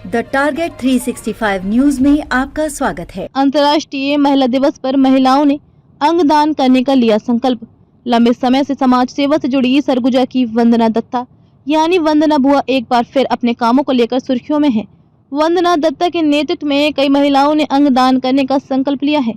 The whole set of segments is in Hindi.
द टारगेट 365 न्यूज में आपका स्वागत है। अंतर्राष्ट्रीय महिला दिवस पर महिलाओं ने अंगदान करने का लिया संकल्प। लंबे समय से समाज सेवा से जुड़ी सरगुजा की वंदना दत्ता यानी वंदना बुआ एक बार फिर अपने कामों को लेकर सुर्खियों में है। वंदना दत्ता के नेतृत्व में कई महिलाओं ने अंगदान करने का संकल्प लिया है।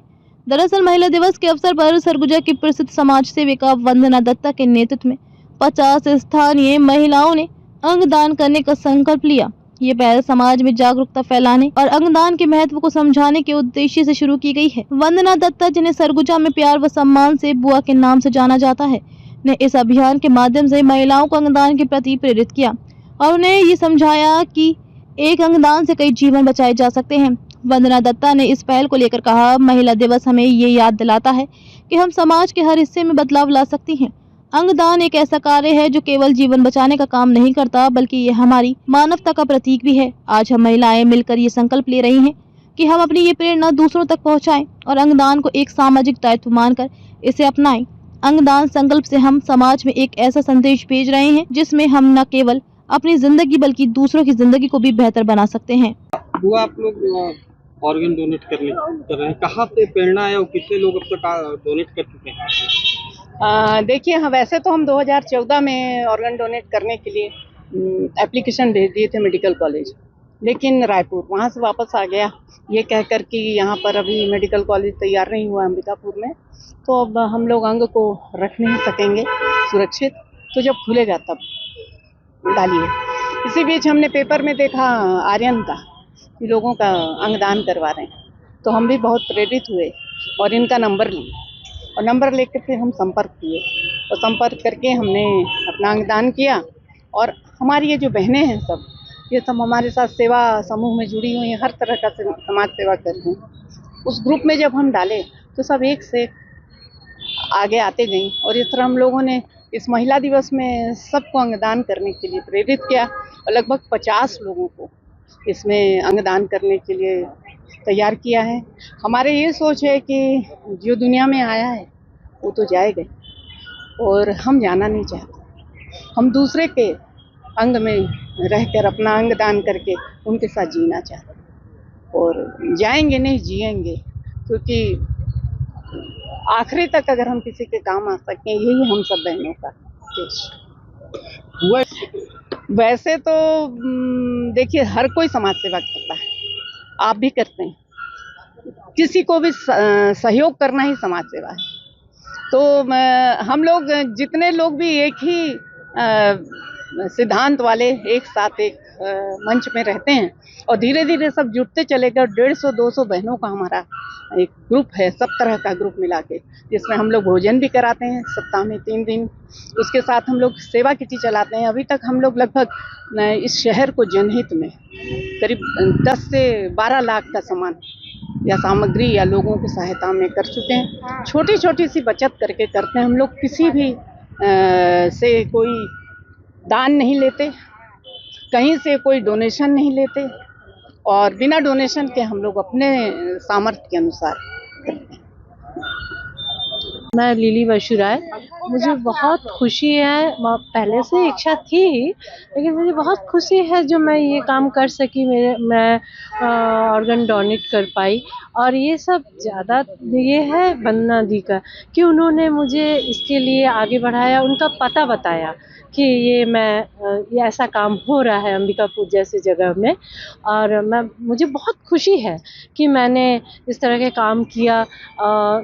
दरअसल महिला दिवस के अवसर पर सरगुजा की प्रसिद्ध समाज सेविका वंदना दत्ता के नेतृत्व में 50 स्थानीय महिलाओं ने अंगदान करने का संकल्प लिया। ये पहल समाज में जागरूकता फैलाने और अंगदान के महत्व को समझाने के उद्देश्य से शुरू की गई है। वंदना दत्ता, जिन्हें सरगुजा में प्यार व सम्मान से बुआ के नाम से जाना जाता है, ने इस अभियान के माध्यम से महिलाओं को अंगदान के प्रति प्रेरित किया और उन्हें ये समझाया कि एक अंगदान से कई जीवन बचाए जा सकते हैं। वंदना दत्ता ने इस पहल को लेकर कहा, महिला दिवस हमें ये याद दिलाता है कि हम समाज के हर हिस्से में बदलाव ला सकती हैं। अंगदान एक ऐसा कार्य है जो केवल जीवन बचाने का काम नहीं करता, बल्कि ये हमारी मानवता का प्रतीक भी है। आज हम महिलाएं मिलकर ये संकल्प ले रही हैं कि हम अपनी ये प्रेरणा दूसरों तक पहुंचाएं और अंगदान को एक सामाजिक दायित्व मानकर इसे अपनाएं। अंगदान संकल्प से हम समाज में एक ऐसा संदेश भेज रहे हैं जिसमें हम न केवल अपनी जिंदगी बल्कि दूसरों की जिंदगी को भी बेहतर बना सकते हैं। वो आप लोग ऑर्गन डोनेट कर रहे हैं, कहाँ से प्रेरणा है और कितने लोग अब तक डोनेट कर चुके हैं? देखिए, हाँ, वैसे तो हम 2014 में ऑर्गन डोनेट करने के लिए एप्लीकेशन भेज दिए थे मेडिकल कॉलेज, लेकिन रायपुर वहाँ से वापस आ गया ये कहकर कि यहाँ पर अभी मेडिकल कॉलेज तैयार नहीं हुआ अंबिकापुर में, तो अब हम लोग अंग को रख नहीं सकेंगे सुरक्षित, तो जब खुलेगा तब डालिए। इसी बीच हमने पेपर में देखा आर्यन का कि लोगों का अंगदान करवा रहे हैं, तो हम भी बहुत प्रेरित हुए और इनका नंबर लिए और नंबर लेकर फिर हम संपर्क किए और संपर्क करके हमने अपना अंगदान किया। और हमारी ये जो बहनें हैं सब, ये सब हमारे साथ सेवा समूह में जुड़ी हुई हैं, हर तरह का समाज सेवा कर रही हैं। उस ग्रुप में जब हम डाले तो सब एक से आगे आते गई और इस तरह हम लोगों ने इस महिला दिवस में सबको अंगदान करने के लिए प्रेरित किया और लगभग 50 लोगों को इसमें अंगदान करने के लिए तैयार किया है। हमारे ये सोच है कि जो दुनिया में आया है वो तो जाएगा और हम जाना नहीं चाहते। हम दूसरे के अंग में रहकर अपना अंग दान करके उनके साथ जीना चाहते और जाएंगे नहीं जिएंगे, क्योंकि आखिरी तक अगर हम किसी के काम आ सकें, यही हम सब बहनों का उद्देश्य। वैसे तो देखिए, हर कोई समाज सेवा करता है, आप भी करते हैं, किसी को भी सहयोग करना ही समाज सेवा है। तो हम लोग जितने लोग भी एक ही सिद्धांत वाले एक साथ एक मंच में रहते हैं और धीरे धीरे सब जुटते चले गए। 150-200 बहनों का हमारा एक ग्रुप है, सब तरह का ग्रुप मिला के, जिसमें हम लोग भोजन भी कराते हैं सप्ताह में 3 दिन। उसके साथ हम लोग सेवा किटी चलाते हैं। अभी तक हम लोग लगभग इस शहर को जनहित में करीब 10 से 12 लाख का सामान या सामग्री या लोगों की सहायता में कर चुके हैं। छोटी छोटी सी बचत करके करते हैं हम लोग। किसी भी से कोई दान नहीं लेते, कहीं से कोई डोनेशन नहीं लेते और बिना डोनेशन के हम लोग अपने सामर्थ्य के अनुसार करते हैं। मैं लिली वशु राय। मुझे बहुत खुशी है, पहले से इच्छा थी ही, लेकिन मुझे बहुत खुशी है जो मैं ये काम कर सकी, मैं ऑर्गन डोनेट कर पाई। और ये सब ज़्यादा ये है वंदना दी का कि उन्होंने मुझे इसके लिए आगे बढ़ाया, उनका पता बताया कि ये ऐसा काम हो रहा है अंबिकापुर जैसे जगह में। और मुझे बहुत खुशी है कि मैंने इस तरह के काम किया,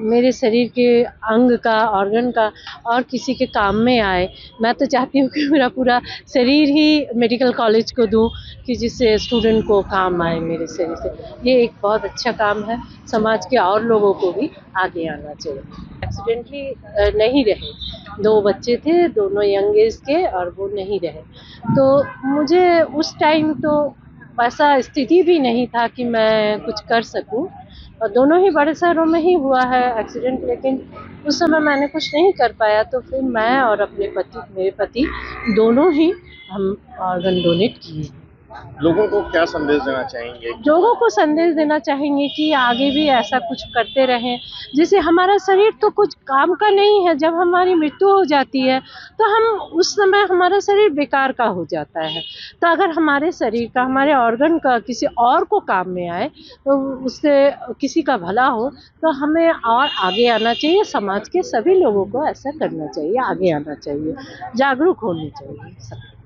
मेरे शरीर के अंग का, ऑर्गन का और किसी के काम में आए। मैं तो चाहती हूँ कि मेरा पूरा शरीर ही मेडिकल कॉलेज को दूँ कि जिससे स्टूडेंट को काम आए मेरे शरीर से। ये एक बहुत अच्छा काम है, समाज के और लोगों को भी आगे आना चाहिए। एक्सीडेंटली नहीं रहे, 2 बच्चे थे, दोनों यंग एज के, और वो नहीं रहे। तो मुझे उस टाइम तो ऐसा स्थिति भी नहीं था कि मैं कुछ कर सकूं, और दोनों ही बड़े शहरों में ही हुआ है एक्सीडेंट, लेकिन उस समय मैंने कुछ नहीं कर पाया। तो फिर मैं और अपने पति, मेरे पति दोनों ही हम ऑर्गन डोनेट किए। लोगों को क्या संदेश देना चाहेंगे? लोगों को संदेश देना चाहेंगे कि आगे भी ऐसा कुछ करते रहें। जैसे हमारा शरीर तो कुछ काम का नहीं है, जब हमारी मृत्यु हो जाती है तो हम उस समय हमारा शरीर बेकार का हो जाता है। तो अगर हमारे शरीर का, हमारे ऑर्गन का किसी और को काम में आए, तो उससे किसी का भला हो, तो हमें और आगे आना चाहिए। समाज के सभी लोगों को ऐसा करना चाहिए, आगे आना चाहिए, जागरूक होनी चाहिए सब।